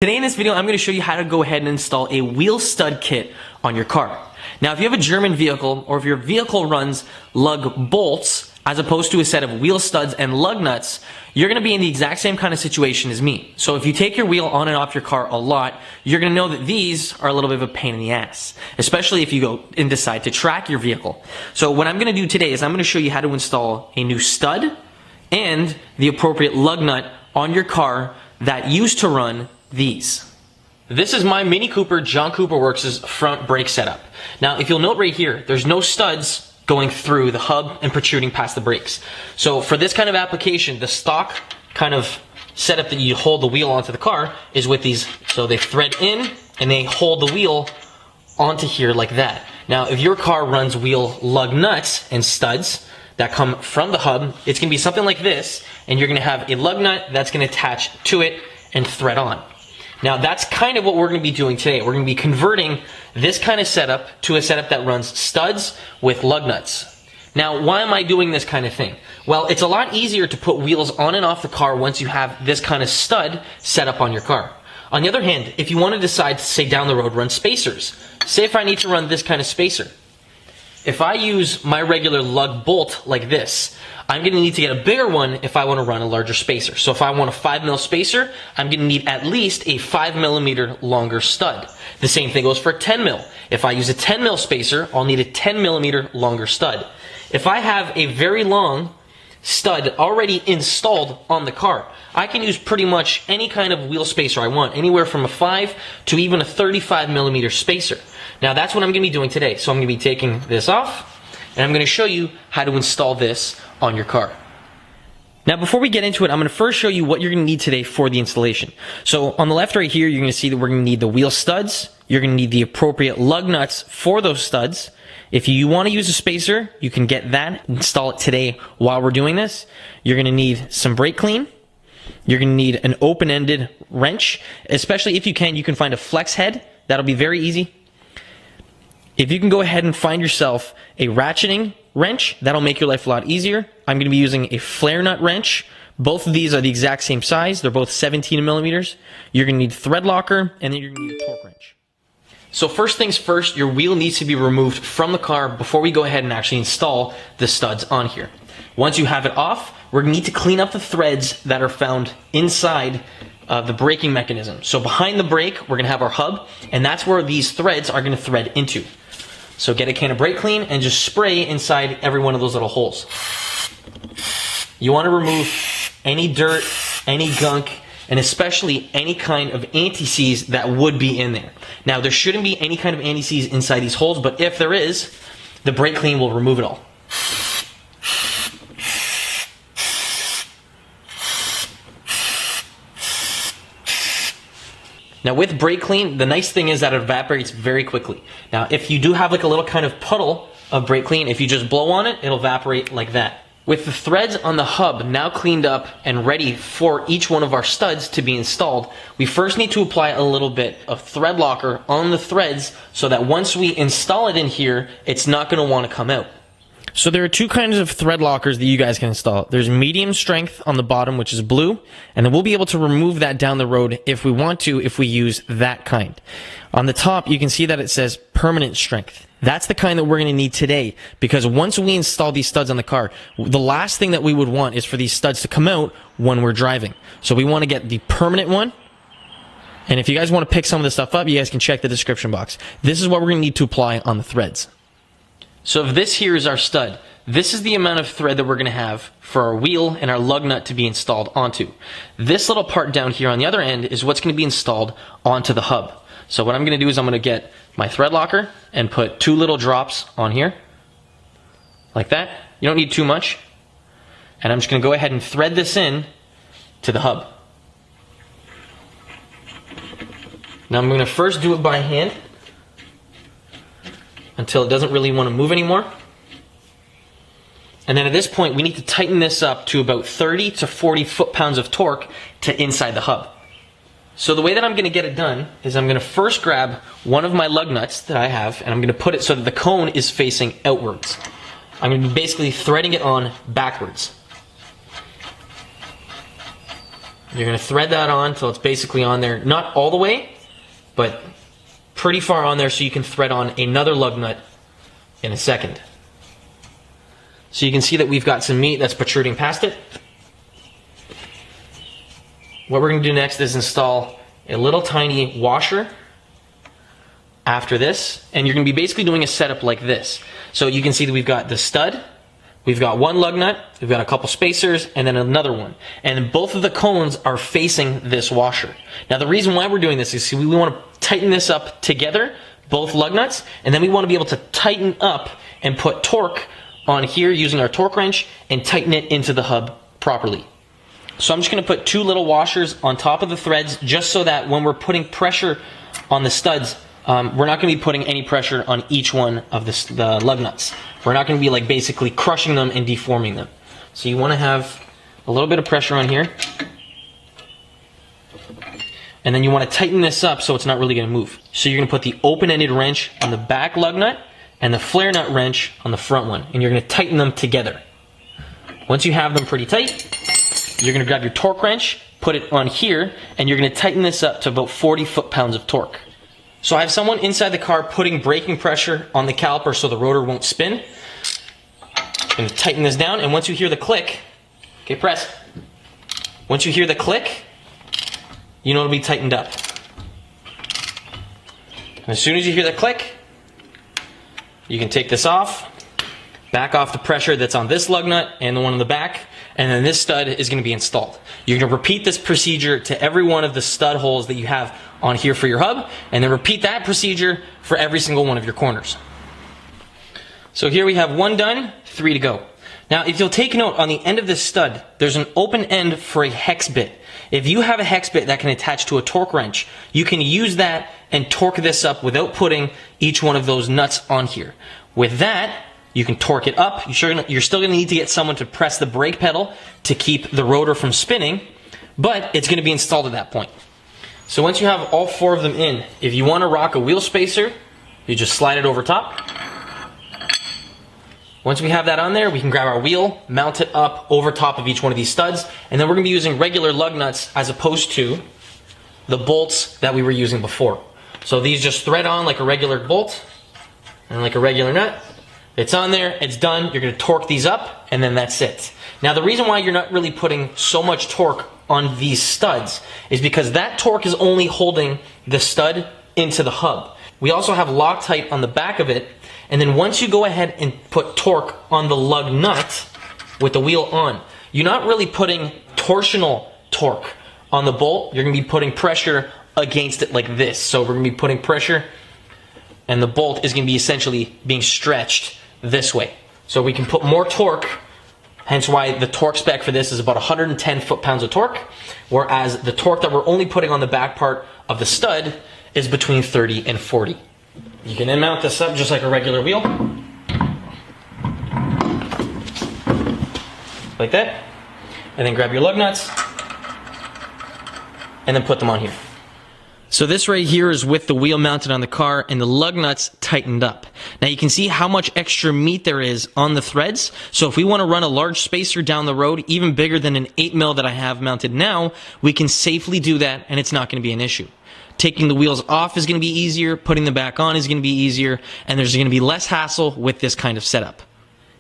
Today in this video, I'm going to show you how to go ahead and install a wheel stud kit on your car. Now, if you have a German vehicle, or if your vehicle runs lug bolts, as opposed to a set of wheel studs and lug nuts, you're going to be in the exact same kind of situation as me. So if you take your wheel on and off your car a lot, you're going to know that these are a little bit of a pain in the ass, especially if you go and decide to track your vehicle. So what I'm going to do today is I'm going to show you how to install a new stud and the appropriate lug nut on your car that used to run these. This is my Mini Cooper John Cooper Works' front brake setup. Now, if you'll note right here, there's no studs going through the hub and protruding past the brakes. So for this kind of application, the stock kind of setup that you hold the wheel onto the car is with these. So they thread in and they hold the wheel onto here like that. Now, if your car runs wheel lug nuts and studs that come from the hub, it's going to be something like this, and you're going to have a lug nut that's going to attach to it and thread on. Now, that's kind of what we're going to be doing today. We're going to be converting this kind of setup to a setup that runs studs with lug nuts. Now, why am I doing this kind of thing? Well, it's a lot easier to put wheels on and off the car once you have this kind of stud set up on your car. On the other hand, if you want to decide to, say, down the road, run spacers. Say if I need to run this kind of spacer. If I use my regular lug bolt like this, I'm going to need to get a bigger one if I want to run a larger spacer. So if I want a 5mm spacer, I'm going to need at least a 5mm longer stud. The same thing goes for a 10mm. If I use a 10mm spacer, I'll need a 10mm longer stud. If I have a very long stud already installed on the car, I can use pretty much any kind of wheel spacer I want, anywhere from a 5 to even a 35mm spacer. Now that's what I'm going to be doing today. So I'm going to be taking this off, and I'm going to show you how to install this on your car. Now, before we get into it, I'm going to first show you what you're going to need today for the installation. So on the left right here, you're going to see that we're going to need the wheel studs. You're going to need the appropriate lug nuts for those studs. If you want to use a spacer, you can get that, install it today while we're doing this. You're going to need some brake clean. You're going to need an open-ended wrench, especially if you can find a flex head. That'll be very easy. If you can go ahead and find yourself a ratcheting wrench, that'll make your life a lot easier. I'm going to be using a flare nut wrench. Both of these are the exact same size. They're both 17mm. You're going to need thread locker, and then you're going to need a torque wrench. So first things first, your wheel needs to be removed from the car before we go ahead and actually install the studs on here. Once you have it off, we're going to need to clean up the threads that are found inside the braking mechanism. So behind the brake, we're going to have our hub, and that's where these threads are going to thread into. So get a can of brake clean and just spray inside every one of those little holes. You want to remove any dirt, any gunk, and especially any kind of anti-seize that would be in there. Now, there shouldn't be any kind of anti-seize inside these holes, but if there is, the brake clean will remove it all. Now with brake clean, the nice thing is that it evaporates very quickly. Now if you do have like a little kind of puddle of brake clean, if you just blow on it, it'll evaporate like that. With the threads on the hub now cleaned up and ready for each one of our studs to be installed, we first need to apply a little bit of thread locker on the threads so that once we install it in here, it's not going to want to come out. So there are two kinds of thread lockers that you guys can install. There's medium strength on the bottom, which is blue, and then we'll be able to remove that down the road if we want to, if we use that kind. On the top, you can see that it says permanent strength. That's the kind that we're going to need today, because once we install these studs on the car, the last thing that we would want is for these studs to come out when we're driving. So we want to get the permanent one. And if you guys want to pick some of this stuff up, you guys can check the description box. This is what we're going to need to apply on the threads. So if this here is our stud, this is the amount of thread that we're going to have for our wheel and our lug nut to be installed onto. This little part down here on the other end is what's going to be installed onto the hub. So what I'm going to do is I'm going to get my thread locker and put 2 little drops on here, like that. You don't need too much. And I'm just going to go ahead and thread this in to the hub. Now I'm going to first do it by hand until it doesn't really want to move anymore. And then at this point, we need to tighten this up to about 30 to 40 foot-pounds of torque to inside the hub. So the way that I'm going to get it done is I'm going to first grab one of my lug nuts that I have, and I'm going to put it so that the cone is facing outwards. I'm going to be basically threading it on backwards. You're going to thread that on until it's basically on there, not all the way, but pretty far on there so you can thread on another lug nut in a second. So you can see that we've got some meat that's protruding past it. What we're going to do next is install a little tiny washer after this, and you're going to be basically doing a setup like this. So you can see that we've got the stud, we've got one lug nut, we've got a couple spacers, and then another one. And both of the cones are facing this washer. Now the reason why we're doing this is we want to tighten this up together, both lug nuts, and then we want to be able to tighten up and put torque on here using our torque wrench and tighten it into the hub properly. So I'm just going to put two little washers on top of the threads just so that when we're putting pressure on the studs, we're not going to be putting any pressure on each one of the lug nuts. We're not going to be like basically crushing them and deforming them. So you want to have a little bit of pressure on here. And then you want to tighten this up so it's not really going to move. So you're going to put the open-ended wrench on the back lug nut and the flare nut wrench on the front one. And you're going to tighten them together. Once you have them pretty tight, you're going to grab your torque wrench, put it on here, and you're going to tighten this up to about 40 foot-pounds of torque. So I have someone inside the car putting braking pressure on the caliper so the rotor won't spin. I'm going to tighten this down, and once you hear the click, okay, press. Once you hear the click, you know it'll be tightened up. And as soon as you hear the click, you can take this off, back off the pressure that's on this lug nut and the one on the back, and then this stud is going to be installed. You're going to repeat this procedure to every one of the stud holes that you have on here for your hub, and then repeat that procedure for every single one of your corners. So here we have one done, 3 to go. Now if you'll take note, on the end of this stud, there's an open end for a hex bit. If you have a hex bit that can attach to a torque wrench, you can use that and torque this up without putting each one of those nuts on here. With that, you can torque it up. You're still going to need to get someone to press the brake pedal to keep the rotor from spinning, but it's going to be installed at that point. So once you have all 4 of them in, if you want to rock a wheel spacer, you just slide it over top. Once we have that on there, we can grab our wheel, mount it up over top of each one of these studs, and then we're going to be using regular lug nuts as opposed to the bolts that we were using before. So these just thread on like a regular bolt and like a regular nut. It's on there, it's done, you're going to torque these up, and then that's it. Now the reason why you're not really putting so much torque on these studs is because that torque is only holding the stud into the hub. We also have Loctite on the back of it, and then once you go ahead and put torque on the lug nut with the wheel on, you're not really putting torsional torque on the bolt, you're going to be putting pressure against it like this. So we're going to be putting pressure, and the bolt is going to be essentially being stretched this way. So we can put more torque, hence why the torque spec for this is about 110 foot-pounds of torque, whereas the torque that we're only putting on the back part of the stud is between 30 and 40. You can then mount this up just like a regular wheel, like that, and then grab your lug nuts, and then put them on here. So this right here is with the wheel mounted on the car and the lug nuts tightened up. Now you can see how much extra meat there is on the threads. So if we want to run a large spacer down the road, even bigger than an 8mm that I have mounted now, we can safely do that and it's not going to be an issue. Taking the wheels off is going to be easier, putting them back on is going to be easier, and there's going to be less hassle with this kind of setup.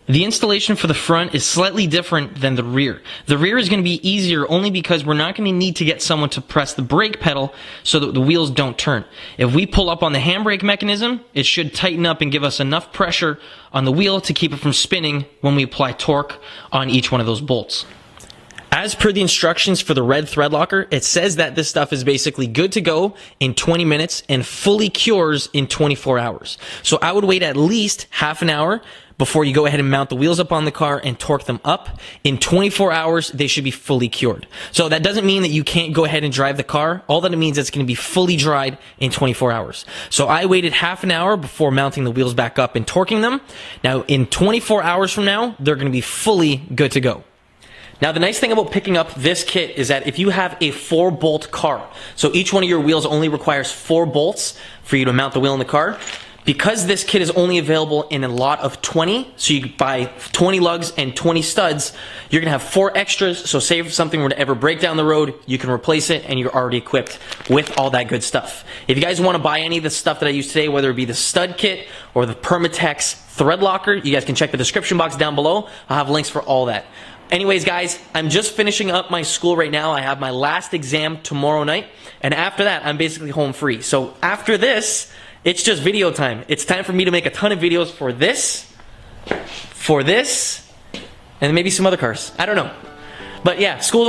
The installation for the front is slightly different than the rear. The rear is going to be easier only because we're not going to need to get someone to press the brake pedal so that the wheels don't turn. If we pull up on the handbrake mechanism, it should tighten up and give us enough pressure on the wheel to keep it from spinning when we apply torque on each one of those bolts. As per the instructions for the red thread locker, it says that this stuff is basically good to go in 20 minutes and fully cures in 24 hours. So I would wait at least half an hour before you go ahead and mount the wheels up on the car and torque them up. In 24 hours, they should be fully cured. So that doesn't mean that you can't go ahead and drive the car. All that it means is it's going to be fully dried in 24 hours. So I waited half an hour before mounting the wheels back up and torquing them. Now, in 24 hours from now, they're going to be fully good to go. Now the nice thing about picking up this kit is that if you have a 4-bolt car, so each one of your wheels only requires 4 bolts for you to mount the wheel in the car, Because this kit is only available in a lot of 20, so you buy 20 lugs and 20 studs, you're gonna have 4 extras, so say if something were to ever break down the road, you can replace it and you're already equipped with all that good stuff. If you guys wanna buy any of the stuff that I use today, whether it be the stud kit or the Permatex thread locker, you guys can check the description box down below. I'll have links for all that. Anyways, guys, I'm just finishing up my school right now. I have my last exam tomorrow night, and after that, I'm basically home free. So after this, it's just video time. It's time for me to make a ton of videos for this, and maybe some other cars. I don't know. But yeah, school's almost